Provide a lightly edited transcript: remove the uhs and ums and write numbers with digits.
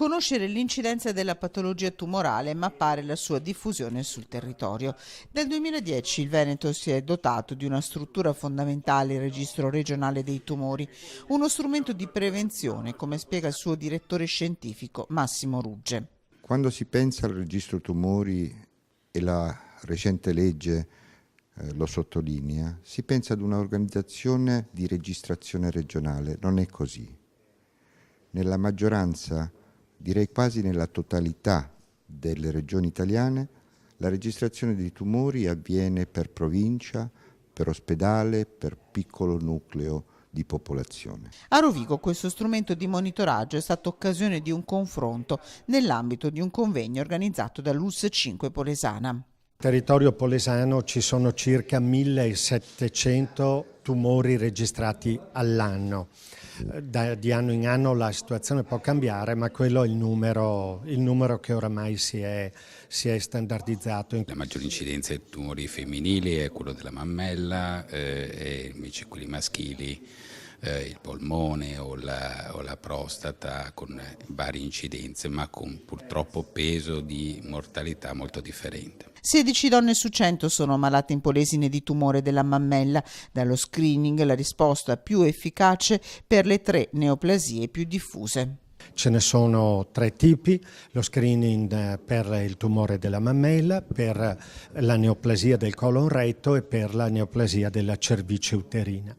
Conoscere l'incidenza della patologia tumorale e mappare la sua diffusione sul territorio. Nel 2010 il Veneto si è dotato di una struttura fondamentale, il Registro regionale dei tumori, uno strumento di prevenzione, come spiega il suo direttore scientifico Massimo Rugge. Quando si pensa al registro tumori e la recente legge lo sottolinea, si pensa ad un'organizzazione di registrazione regionale. Non è così. Nella maggioranza, direi quasi nella totalità delle regioni italiane, la registrazione dei tumori avviene per provincia, per ospedale, per piccolo nucleo di popolazione. A Rovigo questo strumento di monitoraggio è stato occasione di un confronto nell'ambito di un convegno organizzato dall'ULSS 5 Polesana. Territorio polesano ci sono circa 1700 tumori registrati all'anno. Di anno in anno la situazione può cambiare, ma quello è il numero che oramai si è standardizzato. La maggiore incidenza di tumori femminili è quello della mammella e invece quelli maschili il polmone o la prostata, con varie incidenze, ma con purtroppo peso di mortalità molto differente. 16 donne su 100 sono malate in Polesine di tumore della mammella. Dallo screening la risposta più efficace per le 3 neoplasie più diffuse. Ce ne sono 3 tipi: lo screening per il tumore della mammella, per la neoplasia del colon retto e per la neoplasia della cervice uterina.